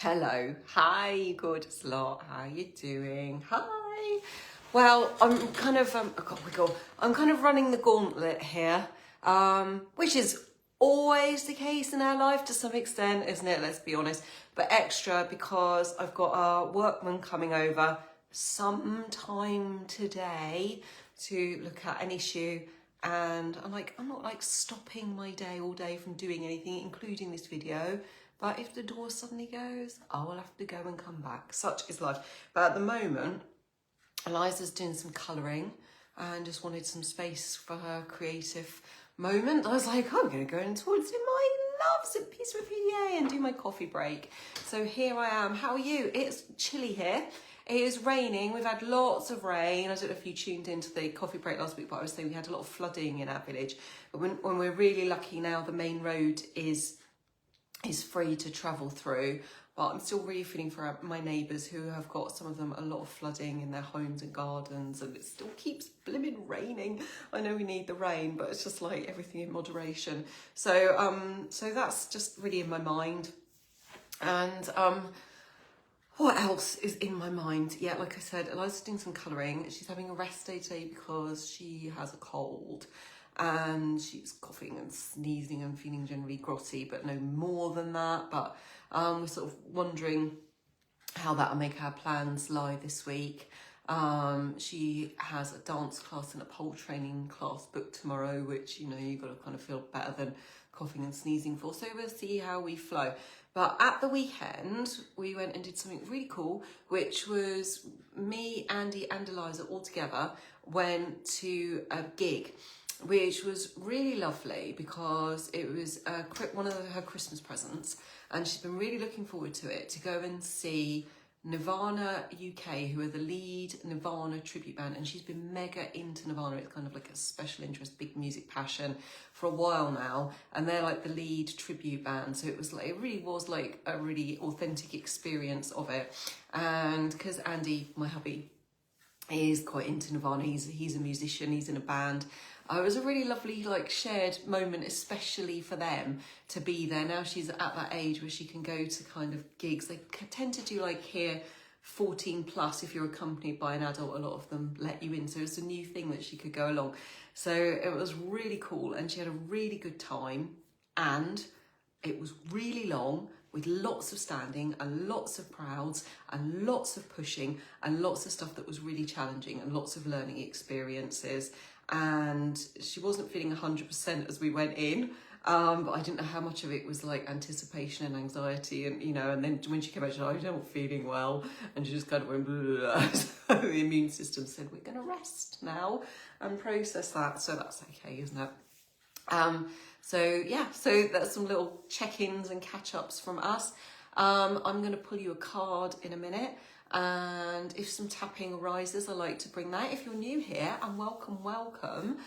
Hello, hi, you gorgeous lot. How you doing? Hi. Well, I'm kind of I'm kind of running the gauntlet here, which is always the case in our life to some extent, isn't it? Let's be honest. But extra because I've got a workman coming over sometime today to look at an issue. And I'm not like stopping my day all day from doing anything, including this video. But if the door suddenly goes, I will have to go and come back. Such is life. But at the moment, Eliza's doing some colouring and just wanted some space for her creative moment. I was like, I'm going to go in towards my loves at Peace with PDA and do my coffee break. So here I am. How are you? It's chilly here. It is raining. We've had lots of rain. I don't know if you tuned into the coffee break last week, but I was saying we had a lot of flooding in our village. But when we're really lucky now, the main road is free to travel through. But I'm still really feeling for my neighbours who have got, some of them, a lot of flooding in their homes and gardens, and it still keeps blimmin' raining. I know we need the rain, but it's just like everything in moderation. So that's just really in my mind. And what else is in my mind? Yeah, like I said, Eliza's doing some colouring. She's having a rest day today because she has a cold. And she's coughing and sneezing and feeling generally grotty, but no more than that. But we're sort of wondering how that'll make our plans lie this week. She has a dance class and a pole training class booked tomorrow, which, you know, you've got to kind of feel better than coughing and sneezing for. So we'll see how we flow. But at the weekend, we went and did something really cool, which was me, Andy and Eliza all together went to a gig, which was really lovely because it was one of her Christmas presents, and she's been really looking forward to it, to go and see Nirvana UK, who are the lead Nirvana tribute band, and she's been mega into Nirvana. It's kind of like a special interest, big music passion for a while now, and they're like the lead tribute band. So it really was like a really authentic experience of it. And because Andy, my hubby, is quite into Nirvana, he's a musician, he's in a band. It was a really lovely like shared moment, especially for them to be there. Now she's at that age where she can go to kind of gigs. They tend to do like here 14 plus. If you're accompanied by an adult, a lot of them let you in. So it's a new thing that she could go along. So it was really cool, and she had a really good time, and it was really long, with lots of standing and lots of crowds and lots of pushing and lots of stuff that was really challenging and lots of learning experiences. And she wasn't feeling 100% as we went in, but I didn't know how much of it was like anticipation and anxiety, and you know, and then when she came out, she said, I'm not feeling well, and she just kind of went blah. So the immune system said, we're going to rest now and process that. So that's okay, isn't it? So yeah, so that's some little check-ins and catch-ups from us. I'm going to pull you a card in a minute, and if some tapping arises, I like to bring that. If you're new here, and welcome.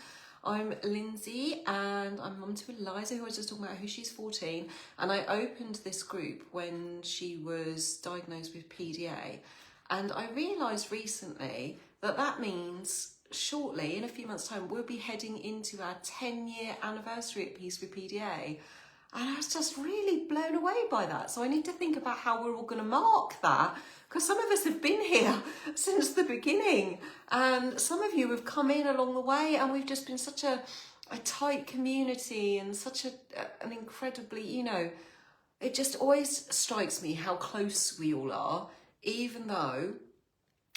I'm Lindsay, and I'm mum to Eliza, who I was just talking about, who she's 14, and I opened this group when she was diagnosed with PDA, and I realised recently that that means shortly, in a few months' time, we'll be heading into our 10-year anniversary at Peace with PDA. And I was just really blown away by that. So I need to think about how we're all going to mark that, because some of us have been here since the beginning, and some of you have come in along the way, and we've just been such a tight community, and such an incredibly, you know, it just always strikes me how close we all are, even though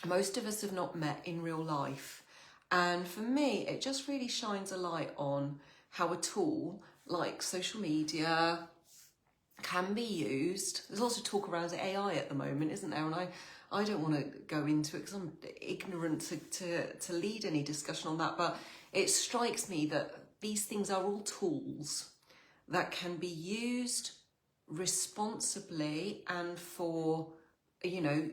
most of us have not met in real life. And for me, it just really shines a light on how a tool like social media can be used. There's also talk around AI at the moment, isn't there? And I don't want to go into it because I'm ignorant to lead any discussion on that. But it strikes me that these things are all tools that can be used responsibly and for, you know,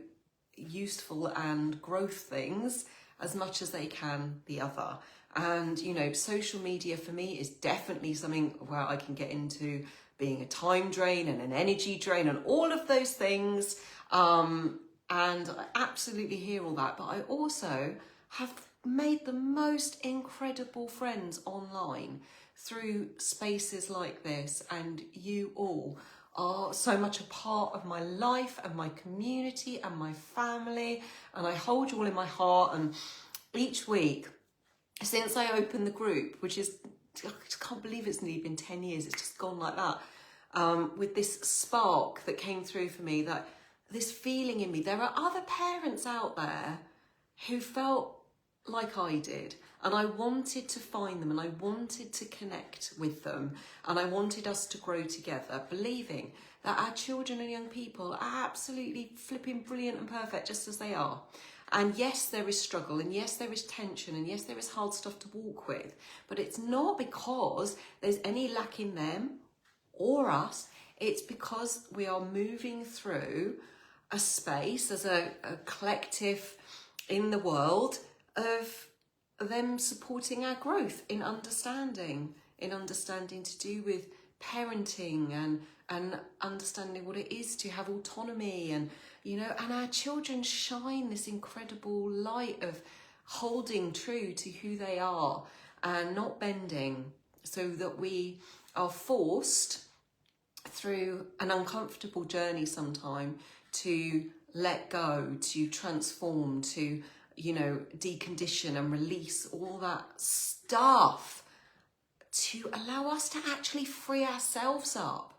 useful and growth things as much as they can the other. And, you know, social media for me is definitely something where I can get into being a time drain and an energy drain and all of those things. And I absolutely hear all that. But I also have made the most incredible friends online through spaces like this, and you all are so much a part of my life and my community and my family, and I hold you all in my heart. And each week, since I opened the group, which is, I just can't believe it's nearly been 10 years, it's just gone like that, with this spark that came through for me, that this feeling in me, there are other parents out there who felt like I did, and I wanted to find them, and I wanted to connect with them, and I wanted us to grow together, believing that our children and young people are absolutely flipping brilliant and perfect just as they are. And yes, there is struggle, and yes, there is tension, and yes, there is hard stuff to walk with, but it's not because there's any lack in them or us. It's because we are moving through a space as a collective in the world of them supporting our growth in understanding to do with parenting and understanding what it is to have autonomy, and and our children shine this incredible light of holding true to who they are and not bending, so that we are forced through an uncomfortable journey sometime to let go, to transform, to decondition and release all that stuff, to allow us to actually free ourselves up.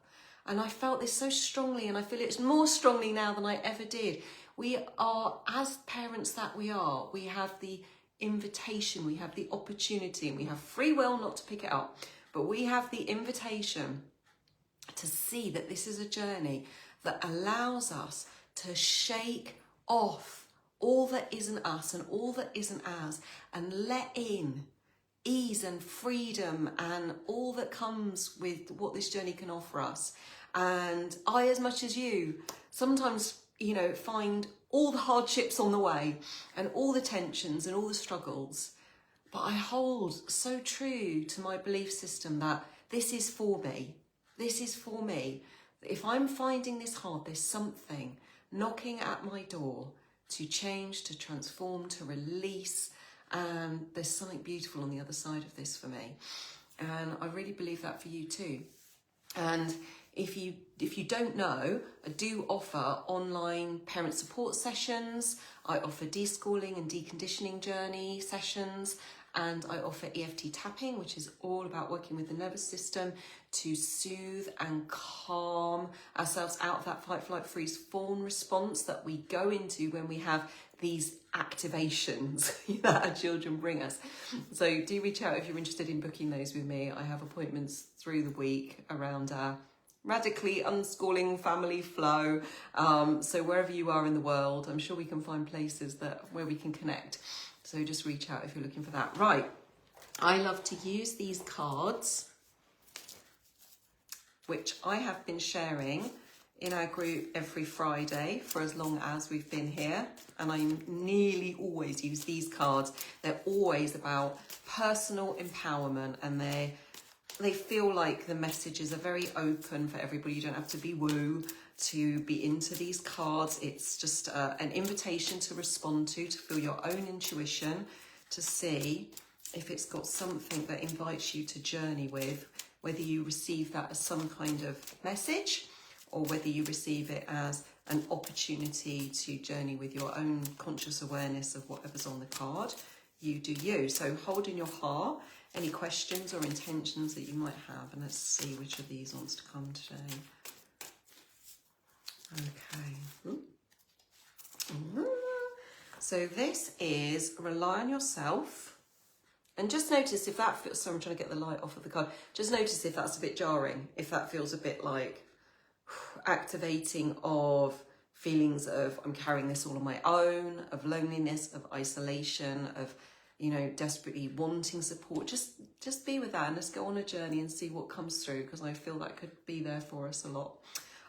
And I felt this so strongly, and I feel it's more strongly now than I ever did. We are, as parents that we are, we have the invitation, we have the opportunity, and we have free will not to pick it up, but we have the invitation to see that this is a journey that allows us to shake off all that isn't us and all that isn't ours, and let in ease and freedom and all that comes with what this journey can offer us. And I, as much as you, sometimes, find all the hardships on the way and all the tensions and all the struggles, but I hold so true to my belief system that this is for me. This is for me. If I'm finding this hard, there's something knocking at my door to change, to transform, to release. And there's something beautiful on the other side of this for me. And I really believe that for you too. And if you don't know, I do offer online parent support sessions. I offer deschooling and deconditioning journey sessions. And I offer EFT tapping, which is all about working with the nervous system to soothe and calm ourselves out of that fight, flight, freeze, fawn response that we go into when we have these activations that our children bring us. So do reach out if you're interested in booking those with me. I have appointments through the week around our radically unschooling family flow. So wherever you are in the world, I'm sure we can find places where we can connect. So just reach out if you're looking for that. Right, I love to use these cards, which I have been sharing in our group every Friday for as long as we've been here. And I nearly always use these cards. They're always about personal empowerment, and they feel like the messages are very open for everybody. You don't have to be woo to be into these cards. It's just an invitation to respond to feel your own intuition, to see if it's got something that invites you to journey with, whether you receive that as some kind of message or whether you receive it as an opportunity to journey with your own conscious awareness of whatever's on the card. You do you. So hold in your heart any questions or intentions that you might have, and let's see which of these wants to come today. Okay. So this is rely on yourself. And just notice if that feels, sorry, I'm trying to get the light off of the card. Just notice if that's a bit jarring, if that feels a bit like activating of feelings of I'm carrying this all on my own, of loneliness, of isolation, of, desperately wanting support. Just be with that, and let's go on a journey and see what comes through, because I feel that could be there for us a lot.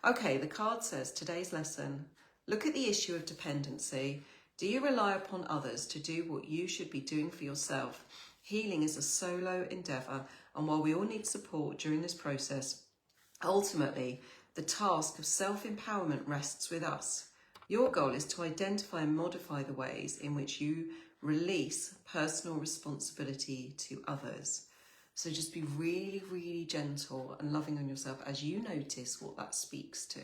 Okay, the card says, today's lesson, look at the issue of dependency. Do you rely upon others to do what you should be doing for yourself? Healing is a solo endeavour, and while we all need support during this process, ultimately, the task of self-empowerment rests with us. Your goal is to identify and modify the ways in which you release personal responsibility to others. So just be really, really gentle and loving on yourself as you notice what that speaks to.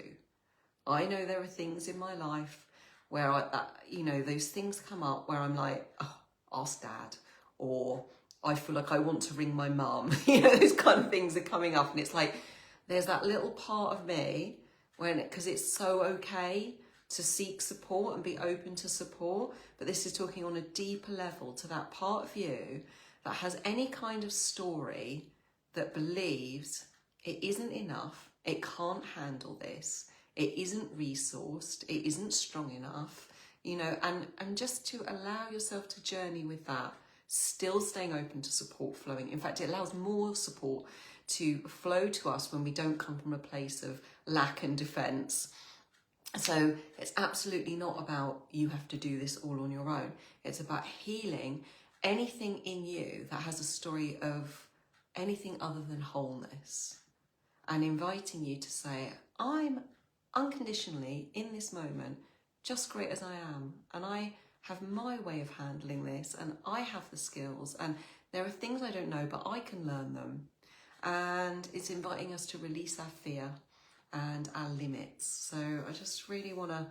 I know there are things in my life where those things come up where I'm like, oh, ask dad, or I feel like I want to ring my mum. Those kind of things are coming up, and it's like there's that little part of me because it's so okay to seek support and be open to support, but this is talking on a deeper level to that part of you that has any kind of story that believes it isn't enough, it can't handle this, it isn't resourced, it isn't strong enough, and just to allow yourself to journey with that, still staying open to support flowing. In fact, it allows more support to flow to us when we don't come from a place of lack and defense. So it's absolutely not about you have to do this all on your own. It's about healing anything in you that has a story of anything other than wholeness, and inviting you to say, I'm unconditionally in this moment just great as I am, and I have my way of handling this, and I have the skills, and there are things I don't know, but I can learn them. And it's inviting us to release our fear and our limits. So I just really want to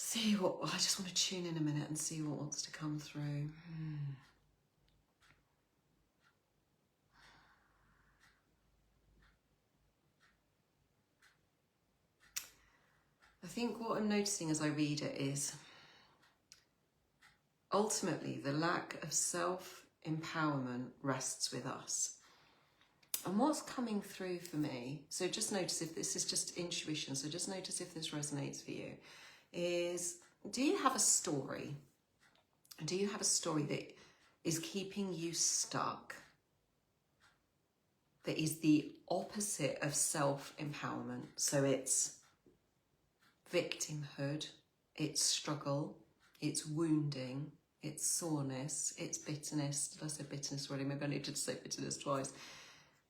I just want to tune in a minute and see what wants to come through. I think what I'm noticing as I read it is ultimately the lack of self-empowerment rests with us. And what's coming through for me, so just notice if this is just intuition, so just notice if this resonates for you, is do you have a story? Do you have a story that is keeping you stuck? That is the opposite of self-empowerment. So it's victimhood, it's struggle, it's wounding, it's soreness, it's bitterness. Did I say bitterness already? Maybe I needed to say bitterness twice.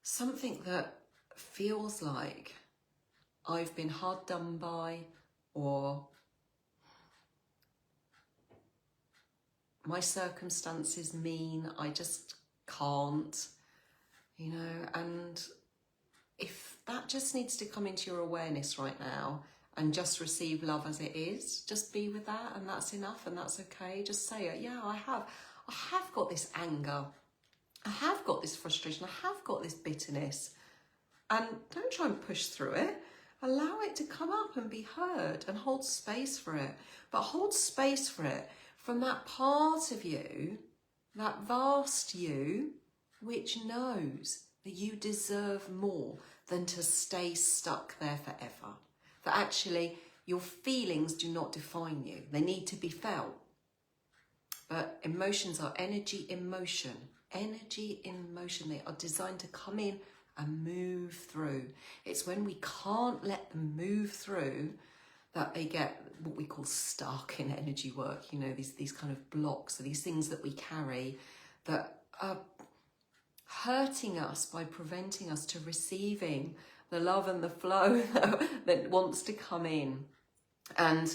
Something that feels like I've been hard done by, or my circumstances mean I just can't, and if that just needs to come into your awareness right now and just receive love as it is, just be with that, and that's enough, and that's okay. Just say it. Yeah, I have got this anger, I have got this frustration, I have got this bitterness, and don't try and push through it. Allow it to come up and be heard, and hold space for it. But hold space for it from that part of you, that vast you, which knows that you deserve more than to stay stuck there forever. That actually your feelings do not define you. They need to be felt. But emotions are energy in motion. Energy in motion. They are designed to come in and move through. It's when we can't let them move through that they get what we call stuck in energy work. These kind of blocks, or these things that we carry that are hurting us by preventing us to receiving the love and the flow that wants to come in. And,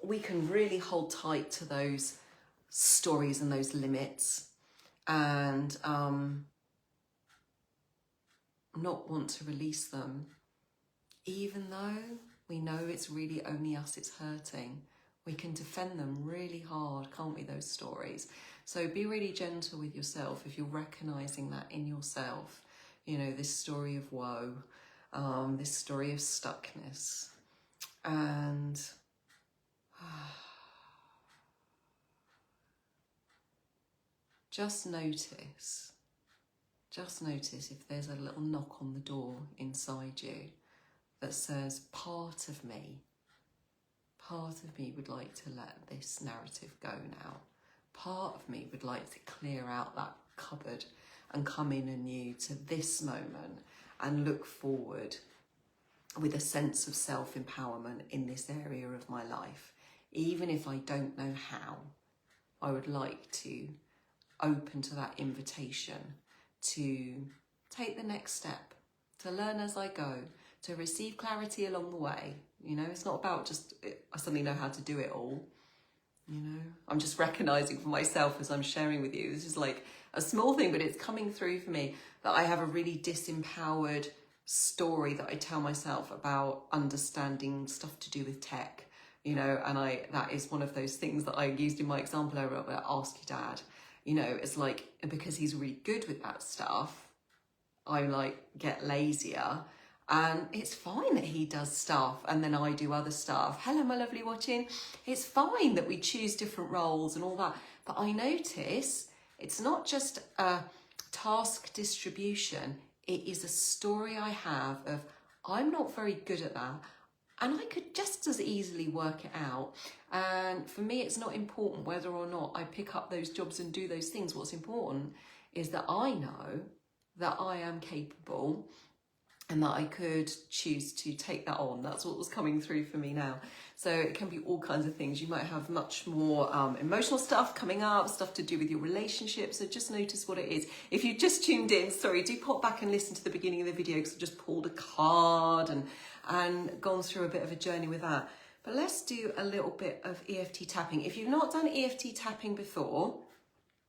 we can really hold tight to those stories and those limits, and not want to release them, even though we know it's really only us it's hurting. We can defend them really hard, can't we, those stories? So be really gentle with yourself if you're recognizing that in yourself, this story of woe, this story of stuckness. And just notice if there's a little knock on the door inside you that says, part of me would like to let this narrative go now. Part of me would like to clear out that cupboard and come in anew to this moment and look forward with a sense of self-empowerment in this area of my life. Even if I don't know how, I would like to open to that invitation to take the next step, to learn as I go, to receive clarity along the way. It's not about just, I suddenly know how to do it all. I'm just recognizing for myself as I'm sharing with you, this is like a small thing, but it's coming through for me that I have a really disempowered story that I tell myself about understanding stuff to do with tech, you know, and that is one of those things that I used in my example earlier about ask your dad, you know, it's like, because he's really good with that stuff, I like get lazier. And it's fine that he does stuff and then I do other stuff. Hello, my lovely watching. It's fine that we choose different roles and all that. But I notice it's not just a task distribution. It is a story I have of, I'm not very good at that. And I could just as easily work it out. And for me, it's not important whether or not I pick up those jobs and do those things. What's important is that I know that I am capable and that I could choose to take that on. That's what was coming through for me now. So it can be all kinds of things. You might have much more emotional stuff coming up, stuff to do with your relationship. So just notice what it is. If you just tuned in, sorry, do pop back and listen to the beginning of the video because I just pulled a card and gone through a bit of a journey with that. But let's do a little bit of EFT tapping. If you've not done EFT tapping before,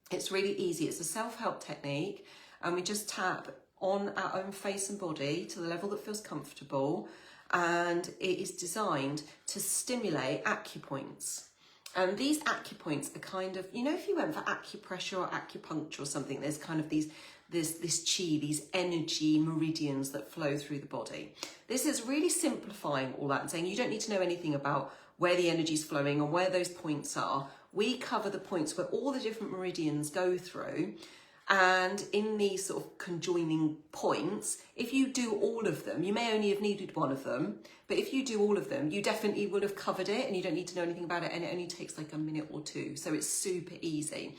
it's really easy. It's a self-help technique and we just tap on our own face and body to the level that feels comfortable, and it is designed to stimulate acupoints. And these acupoints are kind of, you know, if you went for acupressure or acupuncture or something, there's kind of this chi, these energy meridians that flow through the body. This is really simplifying all that and saying you don't need to know anything about where the energy is flowing or where those points are. We cover the points where all the different meridians go through. And in these sort of conjoining points, if you do all of them, you may only have needed one of them, but if you do all of them, you definitely will have covered it and you don't need to know anything about it, and it only takes like a minute or two. So it's super easy.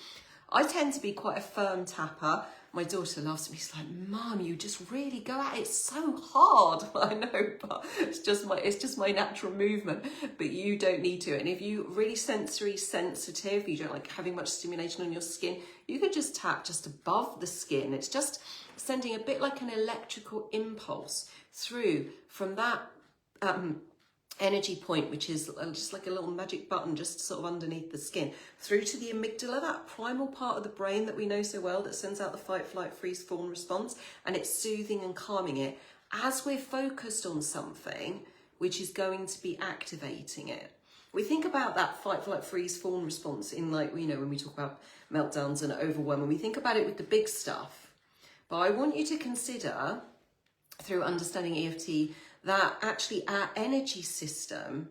I tend to be quite a firm tapper. My daughter loves me. She's like, Mum, you just really go at it. It's so hard. I know, but it's just my natural movement. But you don't need to. And if you're really sensory sensitive, you don't like having much stimulation on your skin, you could just tap just above the skin. It's just sending a bit like an electrical impulse through from that energy point, which is just like a little magic button just sort of underneath the skin, through to the amygdala, that primal part of the brain that we know so well that sends out the fight, flight, freeze, fawn response, and it's soothing and calming it as we're focused on something which is going to be activating it. We think about that fight, flight, freeze, fawn response in, like, you know, when we talk about meltdowns and overwhelm, and we think about it with the big stuff. But I want you to consider, through understanding EFT, that actually our energy system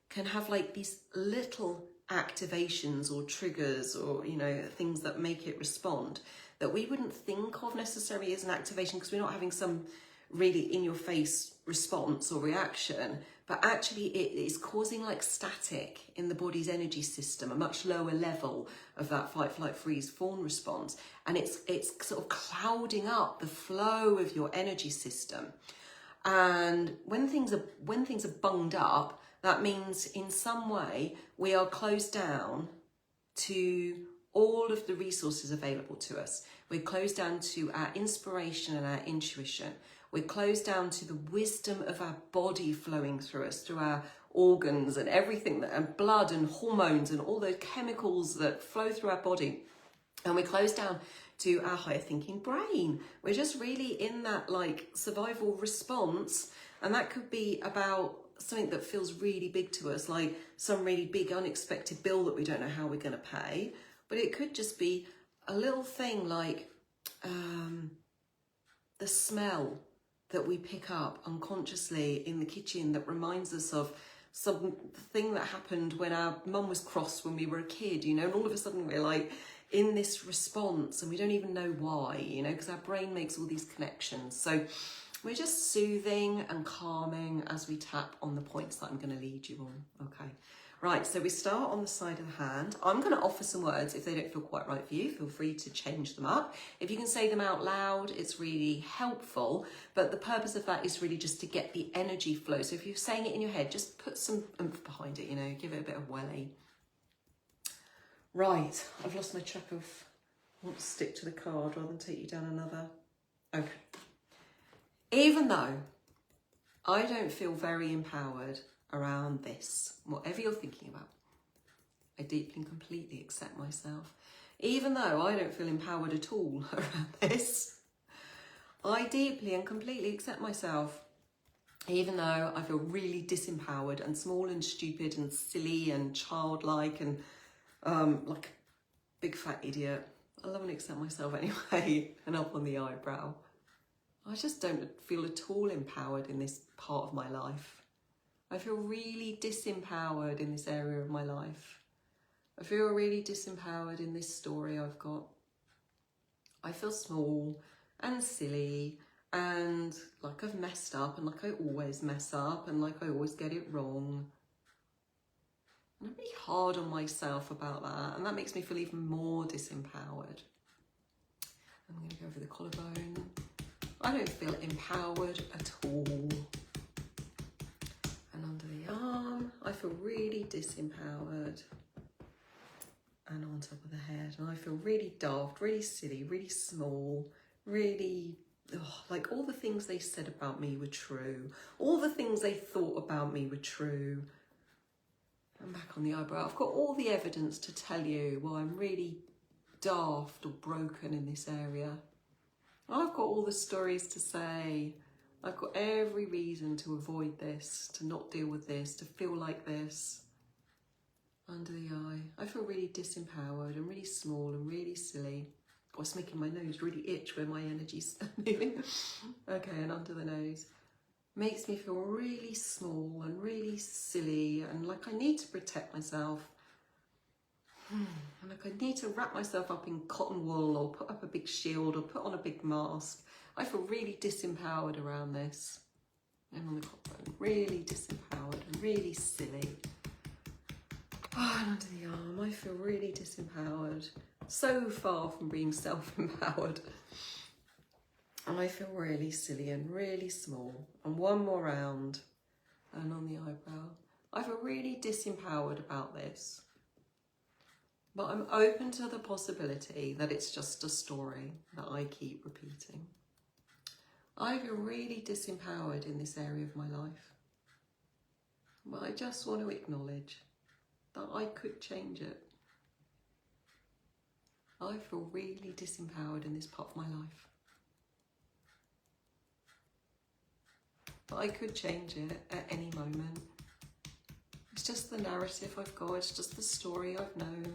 can have like these little activations or triggers or, you know, things that make it respond that we wouldn't think of necessarily as an activation because we're not having some really in your face response or reaction, but actually it is causing like static in the body's energy system, a much lower level of that fight, flight, freeze, fawn response. And it's sort of clouding up the flow of your energy system. And when things are bunged up, that means in some way we are closed down to all of the resources available to us. We're closed down to our inspiration and our intuition. We're closed down to the wisdom of our body flowing through us, through our organs and everything, and blood and hormones and all those chemicals that flow through our body. And we're closed down to our higher thinking brain. We're just really in that like survival response, and that could be about something that feels really big to us, like some really big unexpected bill that we don't know how we're going to pay. But it could just be a little thing like the smell that we pick up unconsciously in the kitchen that reminds us of something that happened when our mum was cross when we were a kid, you know, and all of a sudden we're like in this response and we don't even know why, you know, because our brain makes all these connections. So we're just soothing and calming as we tap on the points that I'm going to lead you on. Okay, right, so we start on the side of the hand. I'm going to offer some words. If they don't feel quite right for you, feel free to change them up. If you can say them out loud, it's really helpful, but the purpose of that is really just to get the energy flow. So if you're saying it in your head, just put some oomph behind it, you know, give it a bit of welly. Right, I've lost my track of, I want to stick to the card rather than take you down another. Okay. Even though I don't feel very empowered around this, whatever you're thinking about, I deeply and completely accept myself. even though I don't feel empowered at all around this, I deeply and completely accept myself, even though I feel really disempowered and small and stupid and silly and childlike and like a big fat idiot. I love and accept myself anyway, and up on the eyebrow. I just don't feel at all empowered in this part of my life. I feel really disempowered in this area of my life. I feel really disempowered in this story I've got. I feel small and silly and like I've messed up and like I always mess up and like I always get it wrong. And I'm really hard on myself about that, and that makes me feel even more disempowered. I'm going to go over the collarbone. I don't feel empowered at all. And under the arm, I feel really disempowered. And on top of the head, and I feel really daft, really silly, really small, really, like all the things they said about me were true. All the things they thought about me were true. I'm back on the eyebrow. I've got all the evidence to tell you why I'm really daft or broken in this area. I've got all the stories to say. I've got every reason to avoid this, to not deal with this, to feel like this. Under the eye, I feel really disempowered and really small and really silly. I was making my nose really itch where my energy's moving. Okay, and under the nose. Makes me feel really small and really silly and like I need to protect myself. And like I need to wrap myself up in cotton wool or put up a big shield or put on a big mask. I feel really disempowered around this. And on the collarbone, really disempowered and really silly. Oh, and under the arm, I feel really disempowered. So far from being self-empowered. And I feel really silly and really small. And one more round. And on the eyebrow. I feel really disempowered about this. But I'm open to the possibility that it's just a story that I keep repeating. I feel really disempowered in this area of my life. But I just want to acknowledge that I could change it. I feel really disempowered in this part of my life. But I could change it at any moment. It's just the narrative I've got, it's just the story I've known.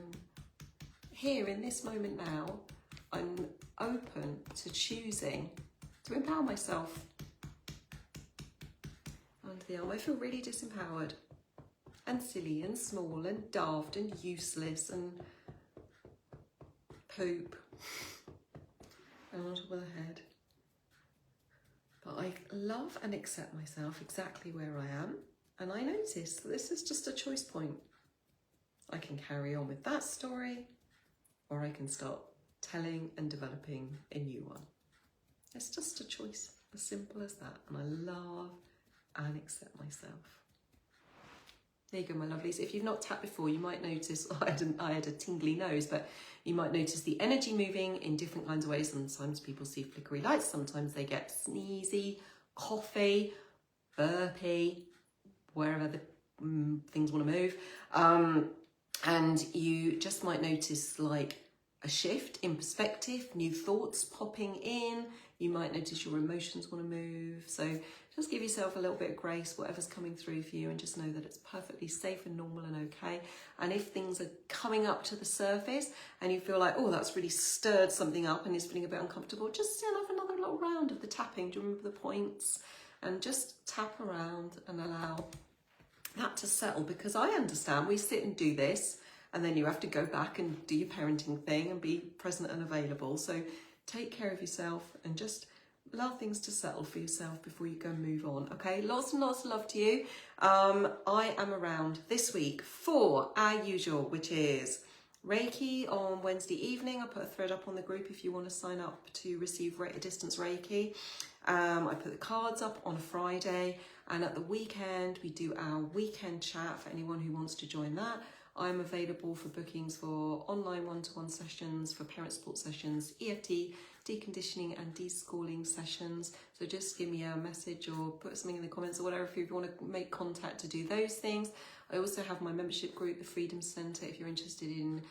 Here, in this moment now, I'm open to choosing to empower myself. Under the arm, I feel really disempowered and silly and small and daft and useless and poop. And on top of the head. But I love and accept myself exactly where I am. And I notice that this is just a choice point. I can carry on with that story, or I can start telling and developing a new one. It's just a choice, as simple as that. And I love and accept myself. There you go, my lovelies. If you've not tapped before, you might notice, I had a tingly nose, but you might notice the energy moving in different kinds of ways. Sometimes people see flickery lights, sometimes they get sneezy, coughy, burpy, wherever the things want to move. And you just might notice like a shift in perspective, new thoughts popping in. You might notice your emotions want to move. So just give yourself a little bit of grace, whatever's coming through for you, and just know that it's perfectly safe and normal and okay. And if things are coming up to the surface and you feel like, oh, that's really stirred something up and it's feeling a bit uncomfortable, just still have another little round of the tapping. Do you remember the points? And just tap around and allow that to settle, because I understand we sit and do this and then you have to go back and do your parenting thing and be present and available. So take care of yourself and just allow things to settle for yourself before you go and move on. Okay, lots and lots of love to you. I am around this week for our usual, which is Reiki on Wednesday evening. I put a thread up on the group if you want to sign up to receive distance Reiki. I put the cards up on Friday, and at the weekend we do our weekend chat for anyone who wants to join that. I'm available for bookings for online one-to-one sessions, for parent support sessions, EFT, deconditioning and deschooling sessions. So just give me a message or put something in the comments or whatever if you want to make contact to do those things. I also have my membership group, the Freedom Centre, if you're interested in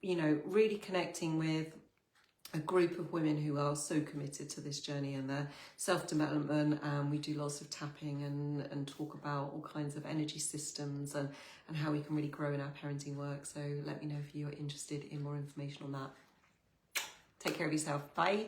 you know, really connecting with a group of women who are so committed to this journey and their self-development. We do lots of tapping and talk about all kinds of energy systems and how we can really grow in our parenting work. So let me know if you're interested in more information on that. Take care of yourself. Bye.